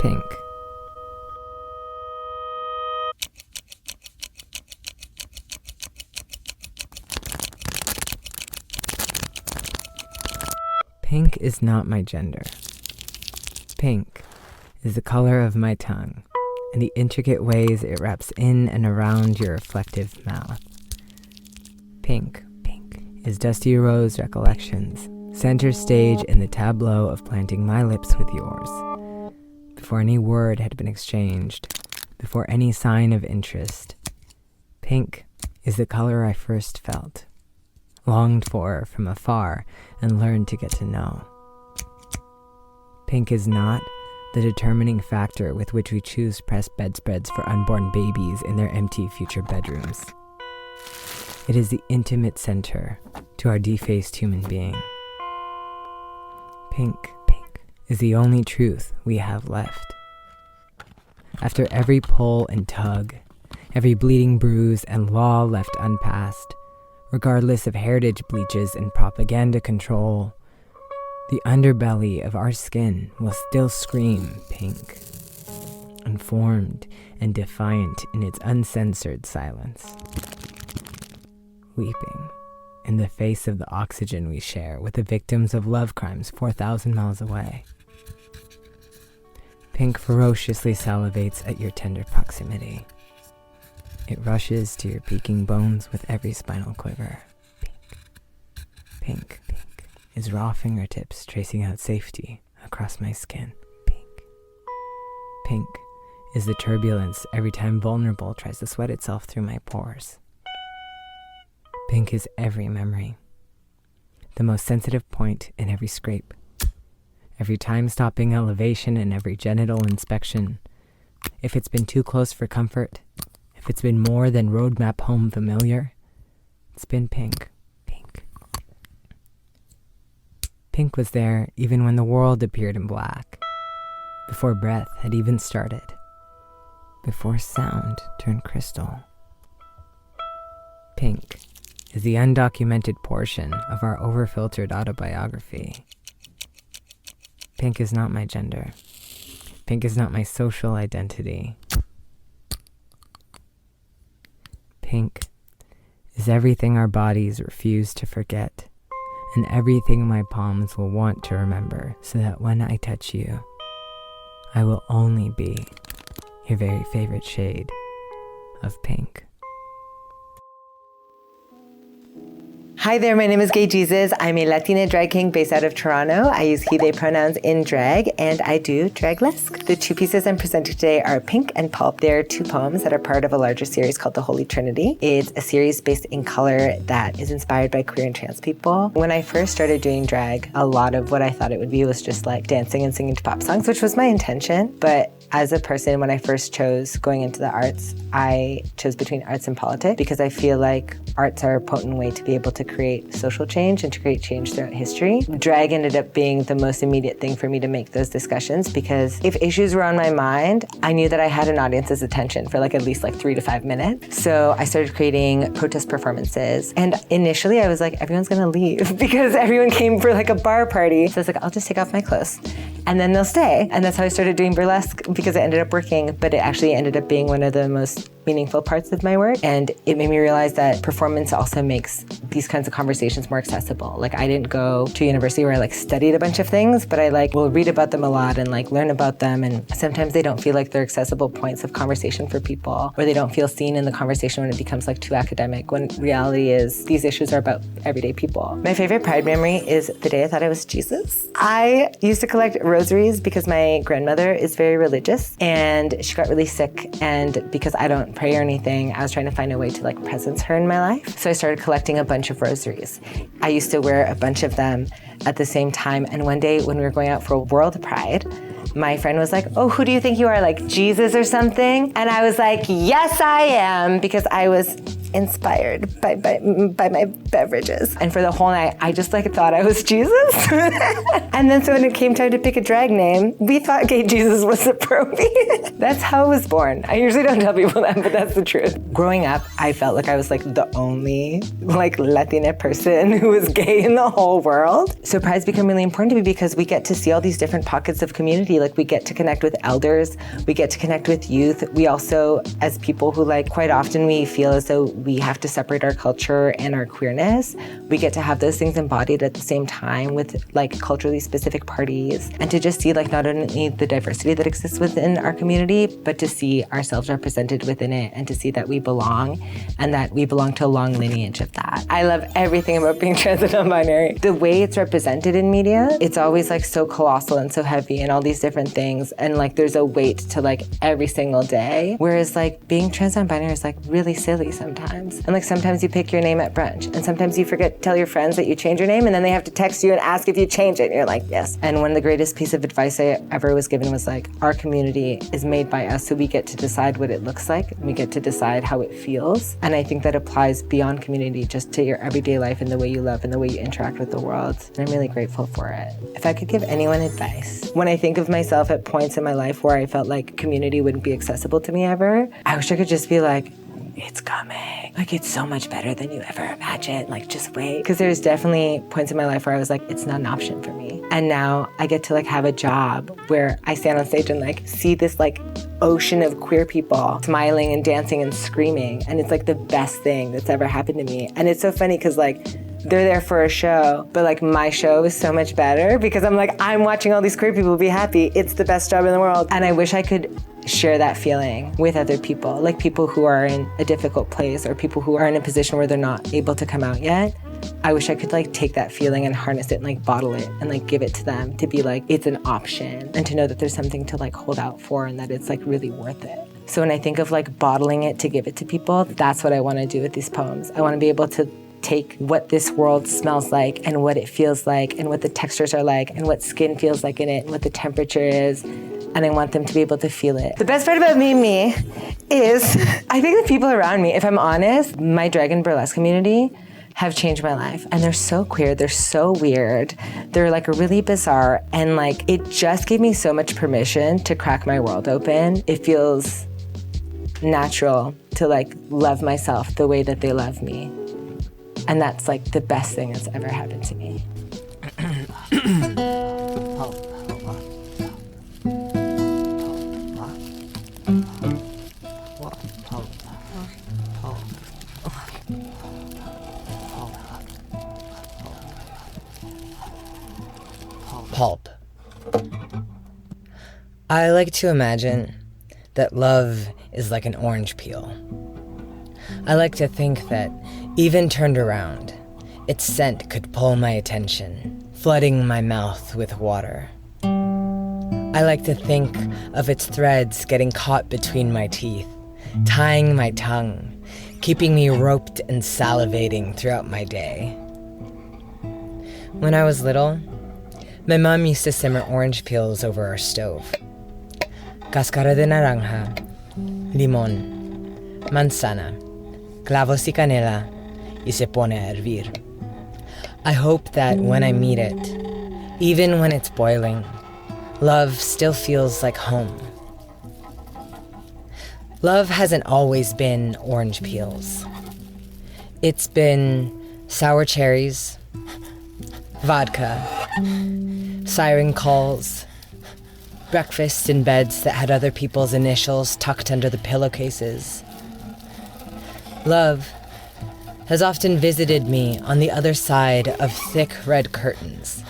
Pink. Pink is not my gender. Pink is the color of my tongue and the intricate ways it wraps in and around your reflective mouth. Pink is Dusty Rose recollections, center stage in the tableau of planting my lips with yours. Before any word had been exchanged, before any sign of interest, pink is the color I first felt, longed for from afar, and learned to get to know. Pink is not the determining factor with which we choose pressed bedspreads for unborn babies in their empty future bedrooms. It is the intimate center to our defaced human being. Pink is the only truth we have left. After every pull and tug, every bleeding bruise and law left unpassed, regardless of heritage bleaches and propaganda control, the underbelly of our skin will still scream pink, informed and defiant in its uncensored silence, weeping in the face of the oxygen we share with the victims of love crimes 4,000 miles away. Pink ferociously salivates at your tender proximity. It rushes to your peaking bones with every spinal quiver. Pink is raw fingertips tracing out safety across my skin. Pink is the turbulence every time vulnerable tries to sweat itself through my pores. Pink is every memory, the most sensitive point in every scrape, every time-stopping elevation and every genital inspection. If it's been too close for comfort, if it's been more than roadmap home familiar, it's been pink. Pink was there even when the world appeared in black, before breath had even started, before sound turned crystal. Pink is the undocumented portion of our overfiltered autobiography. Pink is not my gender. Pink is not my social identity. Pink is everything our bodies refuse to forget, and everything my palms will want to remember, so that when I touch you, I will only be your very favorite shade of pink. Hi there, my name is Gay Jesus. I'm a Latina drag king based out of Toronto. I use he, they pronouns in drag, and I do draglesque. The two pieces I'm presenting today are Pink and Pulp. They're two poems that are part of a larger series called the Holy Trinity. It's a series based in color that is inspired by queer and trans people. When I first started doing drag, a lot of what I thought it would be was just like dancing and singing to pop songs, which was my intention. But as a person, when I first chose going into the arts, I chose between arts and politics because I feel like arts are a potent way to be able to create social change and to create change throughout history. Drag ended up being the most immediate thing for me to make those discussions because if issues were on my mind, I knew that I had an audience's attention for at least 3 to 5 minutes. So I started creating protest performances. And initially I was like, everyone's gonna leave because everyone came for a bar party. So I was like, I'll just take off my clothes and then they'll stay. And that's how I started doing burlesque because it ended up working, but it actually ended up being one of the most meaningful parts of my work. And it made me realize that performance also makes these kinds of conversations more accessible. I didn't go to university where I studied a bunch of things, but I will read about them a lot and learn about them. And sometimes they don't feel like they're accessible points of conversation for people, or they don't feel seen in the conversation when it becomes too academic, when reality is these issues are about everyday people. My favorite Pride memory is the day I thought I was Jesus. I used to collect rosaries because my grandmother is very religious and she got really sick, and because I don't pray or anything, I was trying to find a way to presence her in my life. So I started collecting a bunch of rosaries. I used to wear a bunch of them at the same time, and one day when we were going out for World Pride, my friend was like, oh, who do you think you are, Jesus or something? And I was like, yes, I am, because I was inspired by my beverages. And for the whole night, I just like thought I was Jesus. And then so when it came time to pick a drag name, we thought Gay Jesus was the Proby. That's how I was born. I usually don't tell people that, but that's the truth. Growing up, I felt like I was like the only like Latina person who was gay in the whole world. So Pride's become really important to me because we get to see all these different pockets of community. Like we get to connect with elders, we get to connect with youth. We also, as people who like quite often we feel as though we have to separate our culture and our queerness, we get to have those things embodied at the same time with like culturally specific parties, and to just see like not only the diversity that exists within our community, but to see ourselves represented within it, and to see that we belong and that we belong to a long lineage of that. I love everything about being trans and non-binary. The way it's represented in media, it's always like so colossal and so heavy and all these different things, and like there's a weight to like every single day, whereas like being trans non-binary is like really silly sometimes. And like sometimes you pick your name at brunch, and sometimes you forget to tell your friends that you change your name, and then they have to text you and ask if you change it, and you're like, yes. And one of the greatest piece of advice I ever was given was like, our community is made by us, so we get to decide what it looks like, and we get to decide how it feels. And I think that applies beyond community, just to your everyday life and the way you love and the way you interact with the world. And I'm really grateful for it. If I could give anyone advice, when I think of myself at points in my life where I felt like community wouldn't be accessible to me ever, I wish I could just be like, it's coming. Like, it's so much better than you ever imagined. Like, just wait. Because there's definitely points in my life where I was like, it's not an option for me. And now I get to like have a job where I stand on stage and like see this like ocean of queer people smiling and dancing and screaming. And it's like the best thing that's ever happened to me. And it's so funny because like, they're there for a show, but like my show is so much better because I'm like, I'm watching all these queer people be happy. It's the best job in the world. And I wish I could share that feeling with other people, like people who are in a difficult place or people who are in a position where they're not able to come out yet. I wish I could like take that feeling and harness it and like bottle it and like give it to them to be like, it's an option, and to know that there's something to like hold out for and that it's like really worth it. So when I think of like bottling it to give it to people, that's what I want to do with these poems. I want to be able to take what this world smells like and what it feels like and what the textures are like and what skin feels like in it and what the temperature is, and I want them to be able to feel it. The best part about me is I think the people around me, if I'm honest, my drag and burlesque community have changed my life, and they're so queer, they're so weird, they're like really bizarre, and like it just gave me so much permission to crack my world open. It feels natural to like love myself the way that they love me. And that's like the best thing that's ever happened to me. Pulp. I like to imagine that love is like an orange peel. I like to think that, even turned around, its scent could pull my attention, flooding my mouth with water. I like to think of its threads getting caught between my teeth, tying my tongue, keeping me roped and salivating throughout my day. When I was little, my mom used to simmer orange peels over our stove. Cáscara de naranja, limón, manzana, clavos y canela, y se pone a hervir. I hope that when I meet it, even when it's boiling, love still feels like home. Love hasn't always been orange peels. It's been sour cherries, vodka, siren calls, breakfasts in beds that had other people's initials tucked under the pillowcases. Love has often visited me on the other side of thick red curtains.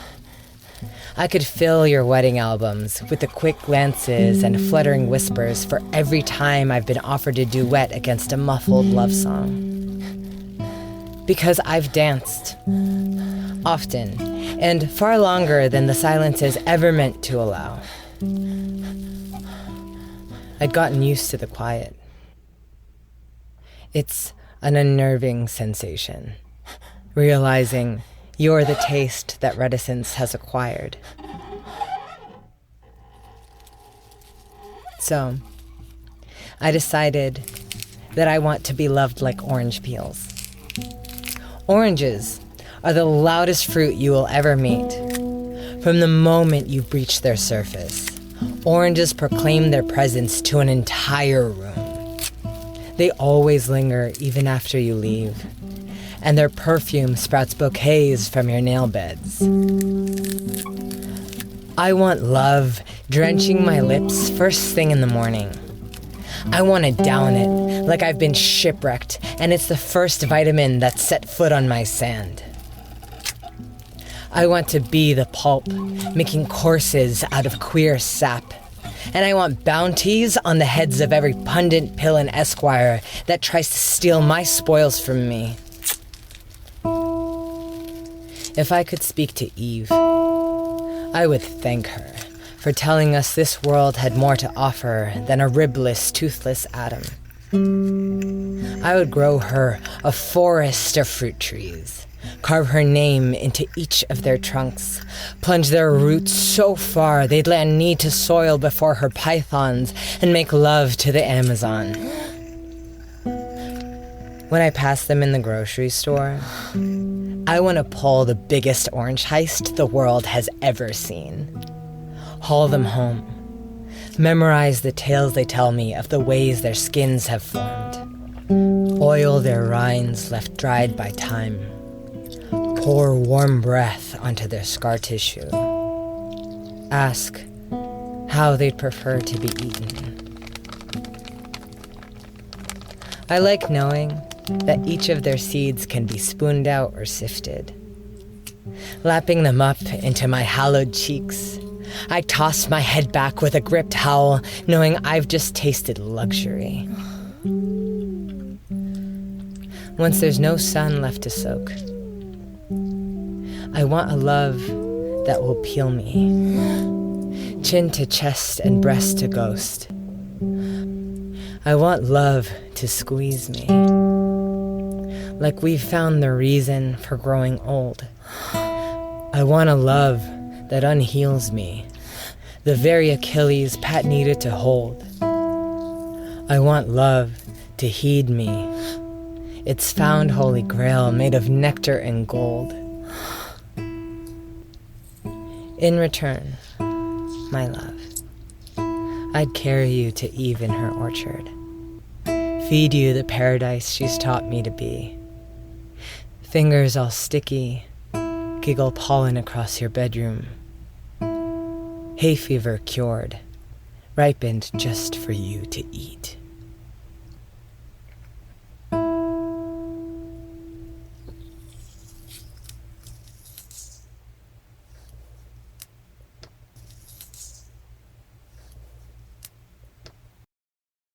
I could fill your wedding albums with the quick glances and fluttering whispers for every time I've been offered a duet against a muffled love song. Because I've danced, often, and far longer than the silence is ever meant to allow. I'd gotten used to the quiet. It's an unnerving sensation, realizing you're the taste that reticence has acquired. So, I decided that I want to be loved like orange peels. Oranges are the loudest fruit you will ever meet. From the moment you breach their surface, oranges proclaim their presence to an entire room. They always linger even after you leave, and their perfume sprouts bouquets from your nail beds. I want love drenching my lips first thing in the morning. I want to down it like I've been shipwrecked and it's the first vitamin that set foot on my sand. I want to be the pulp, making courses out of queer sap. And I want bounties on the heads of every pundit, pill, and esquire that tries to steal my spoils from me. If I could speak to Eve, I would thank her for telling us this world had more to offer than a ribless, toothless atom. I would grow her a forest of fruit trees, carve her name into each of their trunks, plunge their roots so far they'd land knee to soil before her pythons, and make love to the Amazon. When I pass them in the grocery store, I want to pull the biggest orange heist the world has ever seen. Haul them home. Memorize the tales they tell me of the ways their skins have formed. Oil their rinds left dried by time. Pour warm breath onto their scar tissue. Ask how they'd prefer to be eaten. I like knowing that each of their seeds can be spooned out or sifted. Lapping them up into my hallowed cheeks, I toss my head back with a gripped howl, knowing I've just tasted luxury. Once there's no sun left to soak, I want a love that will peel me, chin to chest and breast to ghost. I want love to squeeze me, like we've found the reason for growing old. I want a love that unheals me, the very Achilles Pat needed to hold. I want love to heed me, its found holy grail made of nectar and gold. In return, my love, I'd carry you to Eve in her orchard, feed you the paradise she's taught me to be. Fingers all sticky, giggle pollen across your bedroom. Hay fever cured, ripened just for you to eat.